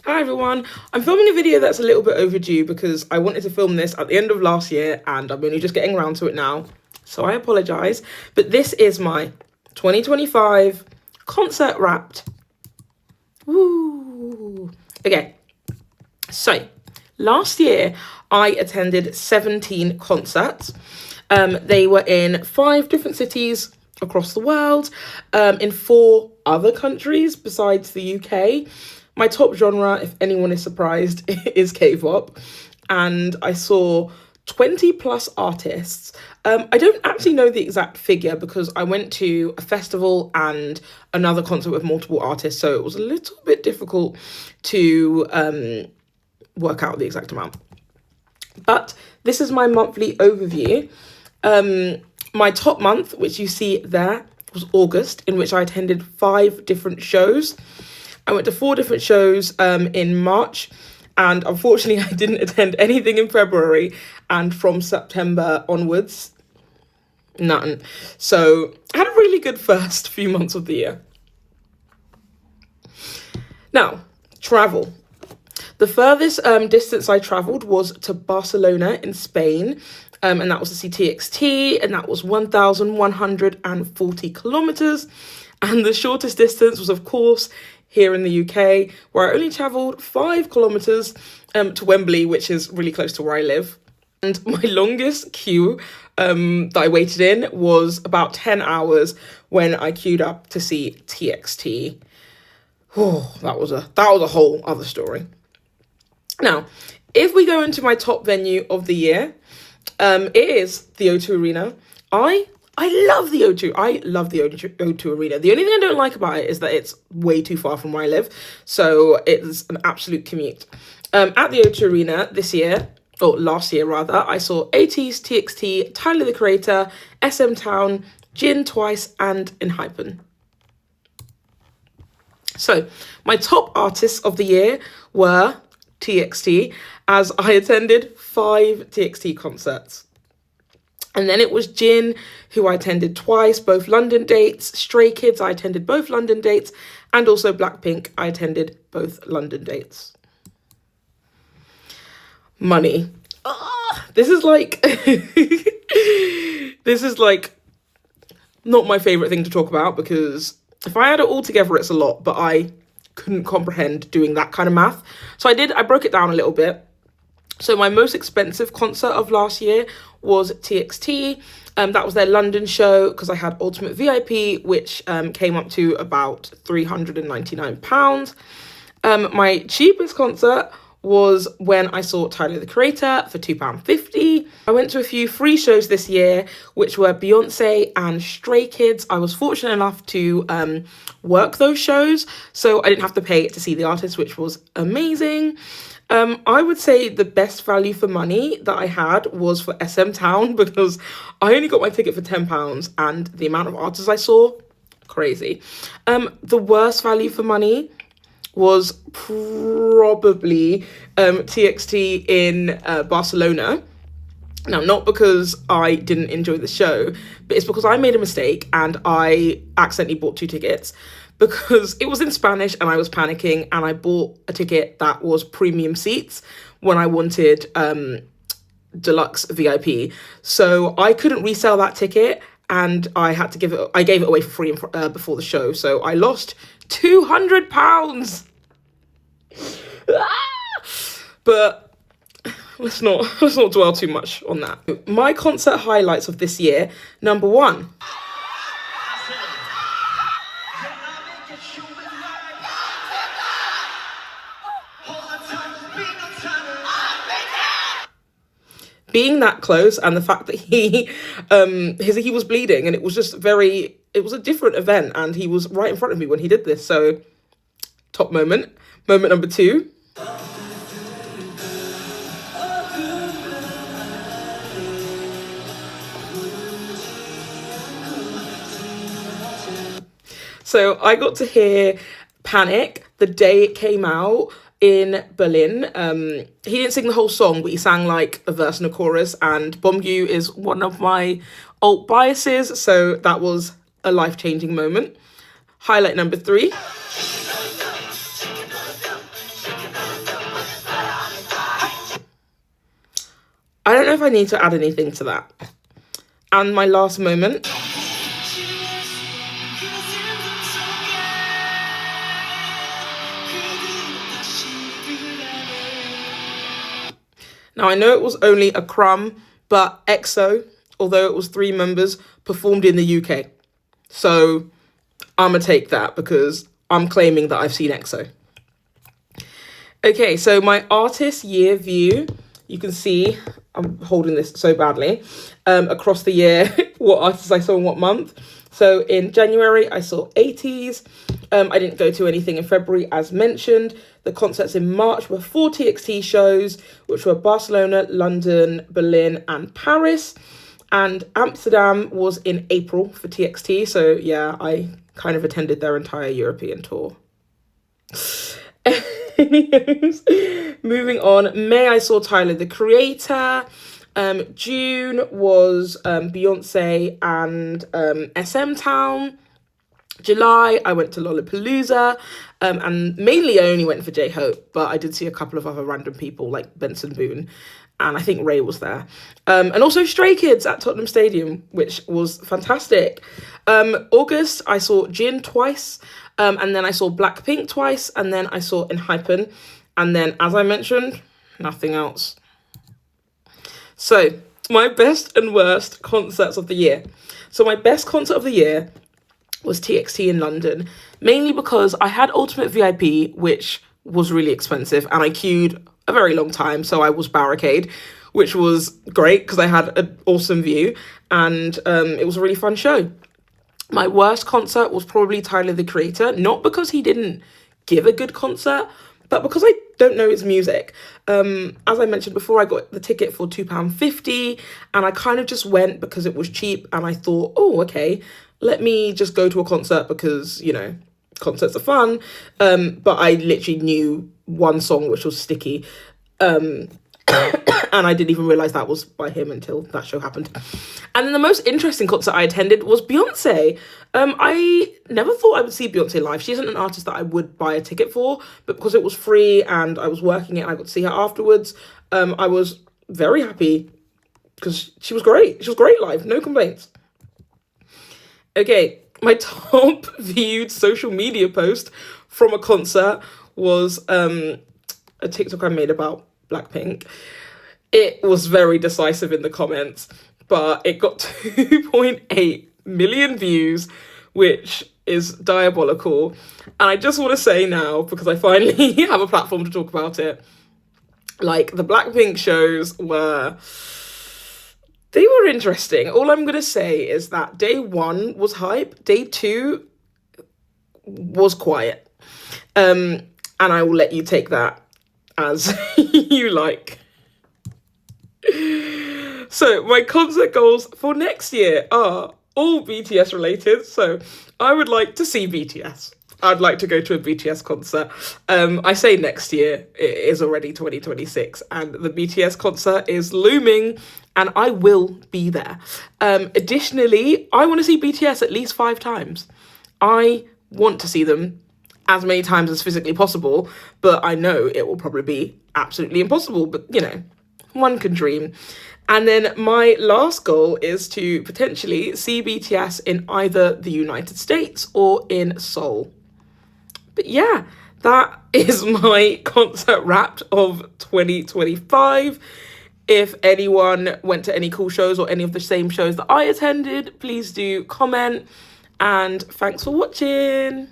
Hi everyone, I'm filming a video that's a little bit overdue because I wanted to film this at the end of last year and I'm only just getting around to it now, so I apologise. But this is my 2025 concert wrapped. Woo! Okay, so last year I attended 17 concerts. They were in 5 different cities across the world, in 4 other countries besides the UK. My top genre, if anyone is surprised, is K-pop. And I saw 20 plus artists. I don't actually know the exact figure because I went to a festival and another concert with multiple artists, so it was a little bit difficult to work out the exact amount. But this is my monthly overview. My top month, which you see there, was August, in which I attended 5 different shows. I went to 4 different shows in March, and unfortunately I didn't attend anything in February, and from September onwards, none. So I had a really good first few months of the year. Now, travel. The furthest distance I travelled was to Barcelona in Spain, and that was to see TXT, and that was 1,140 kilometres. And the shortest distance was, of course, here in the UK, where I only travelled 5 kilometres to Wembley, which is really close to where I live. And my longest queue that I waited in was about 10 hours when I queued up to see TXT. Oh, that was a whole other story. Now, if we go into my top venue of the year, it is the O2 Arena. I love the O2. I love the O2 Arena. The only thing I don't like about it is that it's way too far from where I live. So it's an absolute commute. At the O2 Arena this year, or last year rather, I saw ATEEZ, TXT, Tyler the Creator, SM Town, Jin Twice, and Enhypen. So my top artists of the year were TXT, as I attended 5 TXT concerts. And then it was Jin, who I attended twice, both London dates. Stray Kids, I attended both London dates. And also Blackpink, I attended both London dates. Money. This is like not my favourite thing to talk about, because if I add it all together, it's a lot, but I couldn't comprehend doing that kind of math. So I broke it down a little bit. So my most expensive concert of last year was TXT. That was their London show, because I had Ultimate VIP, which came up to about £399. My cheapest concert was when I saw Tyler the Creator for £2.50. I went to a few free shows this year, which were Beyonce and Stray Kids. I was fortunate enough to work those shows, so I didn't have to pay to see the artists, which was amazing. I would say the best value for money that I had was for SM Town, because I only got my ticket for £10 and the amount of artists I saw, crazy. The worst value for money was probably TXT in Barcelona. Now, not because I didn't enjoy the show, but it's because I made a mistake and I accidentally bought 2 tickets, because it was in Spanish and I was panicking, and I bought a ticket that was premium seats when I wanted deluxe VIP. So I couldn't resell that ticket, and I gave it away for free before the show. So I lost £200. But let's not dwell too much on that. My concert highlights of this year, number 1. Being that close, and the fact that he was bleeding, and it was a different event, and he was right in front of me when he did this. So top moment. Moment number 2. So I got to hear Panic the day it came out in Berlin. He didn't sing the whole song, but he sang like a verse and a chorus, and Bomgyu is one of my alt biases, so that was a life-changing moment. Highlight number 3. I don't know if I need to add anything to that. And my last moment. Now, I know it was only a crumb, but EXO, although it was 3 members, performed in the UK. So I'm going to take that because I'm claiming that I've seen EXO. Okay, so my artist year view, you can see, I'm holding this so badly, across the year, what artists I saw in what month. So in January, I saw 80s. I didn't go to anything in February, as mentioned. The concerts in March were 4 TXT shows, which were Barcelona, London, Berlin, and Paris. And Amsterdam was in April for TXT. So yeah, I kind of attended their entire European tour. Moving on, May I saw Tyler, the Creator. June was Beyonce and SM Town. July, I went to Lollapalooza, and mainly I only went for J-Hope, but I did see a couple of other random people like Benson Boone, and I think Ray was there. And also Stray Kids at Tottenham Stadium, which was fantastic. August, I saw Jin twice, and then I saw Blackpink twice, and then I saw Enhypen, and then, as I mentioned, nothing else. So, my best and worst concerts of the year. So my best concert of the year was TXT in London, mainly because I had Ultimate VIP, which was really expensive, and I queued a very long time, so I was barricade, which was great because I had an awesome view, and it was a really fun show. My worst concert was probably Tyler, the Creator, not because he didn't give a good concert, but because I don't know his music. As I mentioned before, I got the ticket for £2.50, and I kind of just went because it was cheap, and I thought, oh, okay, let me just go to a concert because, you know, concerts are fun. But I literally knew one song, which was Sticky. And I didn't even realise that was by him until that show happened. And then the most interesting concert I attended was Beyonce. I never thought I would see Beyonce live. She isn't an artist that I would buy a ticket for, but because it was free and I was working it and I got to see her afterwards, I was very happy because she was great. She was great live, no complaints. Okay, my top viewed social media post from a concert was a TikTok I made about Blackpink. It was very decisive in the comments, but it got 2.8 million views, which is diabolical. And I just want to say now, because I finally have a platform to talk about it, like, the Blackpink shows were... they were interesting. All I'm going to say is that day 1 was hype. Day 2 was quiet. And I will let you take that as you like. So my concert goals for next year are all BTS related. So I would like to see BTS. I'd like to go to a BTS concert. I say next year, it is already 2026, and the BTS concert is looming, and I will be there. Additionally, I want to see BTS at least 5 times. I want to see them as many times as physically possible, but I know it will probably be absolutely impossible, but, you know, one can dream. And then my last goal is to potentially see BTS in either the United States or in Seoul. But yeah, that is my concert wrap of 2025. If anyone went to any cool shows or any of the same shows that I attended, please do comment. And thanks for watching.